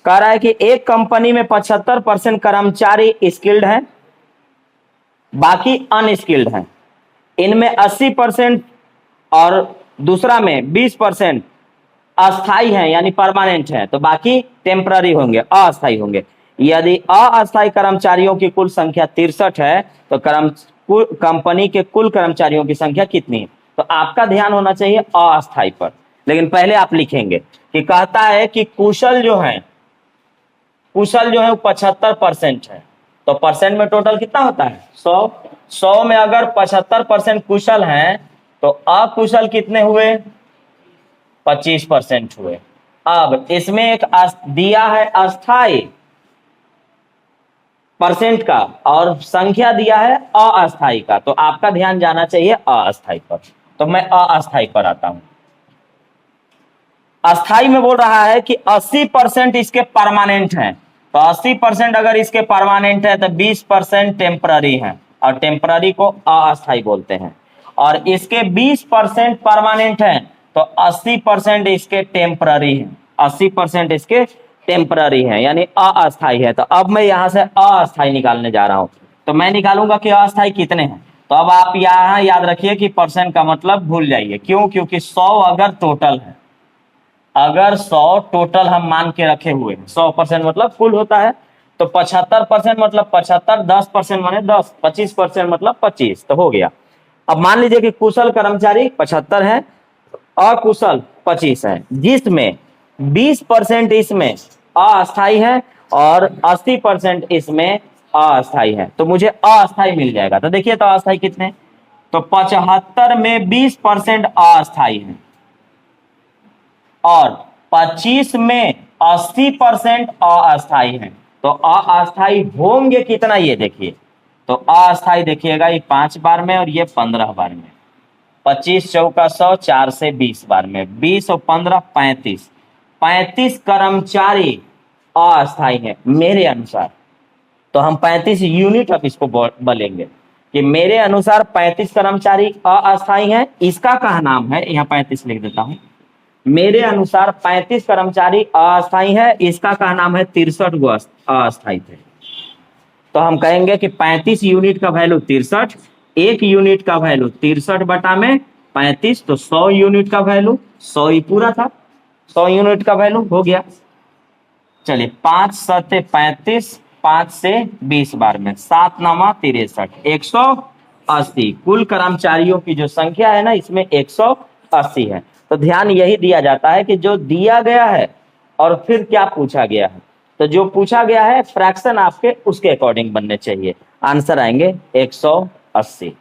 कह रहा है कि एक कंपनी में 75% कर्मचारी स्किल्ड हैं, बाकी अनस्किल्ड हैं। इनमें 80% और दूसरा में 20% अस्थाई हैं यानी परमानेंट हैं, तो बाकी टेम्पररी होंगे, अस्थाई होंगे। यदि अस्थाई कर्मचारियों की कुल संख्या 63 है तो कंपनी के कुल कर्मचारियों की संख्या कितनी है? तो आपका ध्यान होना चाहिए अस्थाई पर। लेकिन पहले आप लिखेंगे कि कहता है कि कुशल जो है वो 75% है, तो परसेंट में टोटल कितना होता है? 100 में अगर 75% कुशल हैं तो अकुशल कितने हुए? 25% हुए। अब इसमें एक दिया है अस्थाई परसेंट का और संख्या दिया है अस्थाई का, तो आपका ध्यान जाना चाहिए अस्थाई पर। तो मैं अस्थाई पर आता हूं। अस्थाई में बोल रहा है कि 80% इसके परमानेंट हैं, तो 80% अगर इसके परमानेंट है तो 20% टेम्पररी है, और टेम्पररी को अस्थाई बोलते हैं। और इसके 20% परमानेंट है तो 80% इसके टेम्पररी है, 80% इसके टेम्पररी है यानी अस्थाई है। तो अब मैं यहां से अस्थाई निकालने जा रहा हूं, तो मैं निकालूंगा कि अस्थाई कितने हैं। तो अब आप यहां याद रखिए कि परसेंट का मतलब भूल जाइए, क्यों? क्योंकि 100 अगर टोटल है, अगर 100 टोटल हम मान के रखे हुए हैं, 100% मतलब कुल होता है, तो 75% मतलब 75, 10% माने 10, 25% मतलब 25, तो हो गया। अब मान लीजिए कि कुशल कर्मचारी 75 है, अकुशल 25 है, जिसमें 20% इसमें अस्थाई है और 80% इसमें अस्थाई है, तो मुझे अस्थाई मिल जाएगा। तो देखिए तो अस्थाई कितने? तो 75 में 20% अस्थाई है और 25 में 80% अस्थाई है। तो अस्थाई होंगे कितना ये देखिए, तो अस्थाई देखिएगा ये 5 बार में और ये 15 बार में, 25 चौका 100, 4 से 20 बार में, 20 और 15 35, 35 कर्मचारी अस्थाई है मेरे अनुसार। तो हम 35 यूनिट अब इसको बोलेंगे कि मेरे अनुसार 35 कर्मचारी अस्थाई हैं। इसका क्या नाम है? यहाँ 35 लिख देता हूं। मेरे अनुसार 35 कर्मचारी अस्थाई है, इसका क्या नाम है? 63 गो अस्थाई थे। तो हम कहेंगे कि 35 यूनिट का वैल्यू 63, एक यूनिट का वैल्यू 63 बटा में 35, तो 100 यूनिट का वैल्यू 100 ही पूरा था, 100 यूनिट का वैल्यू हो गया। चलिए 5 सते 35, 5 से 20 बार में 7 नामा 63, 180 कुल कर्मचारियों की जो संख्या है ना इसमें 180 है। तो ध्यान यही दिया जाता है कि जो दिया गया है और फिर क्या पूछा गया है, तो जो पूछा गया है फ्रैक्शन आपके उसके अकॉर्डिंग बनने चाहिए। आंसर आएंगे 180।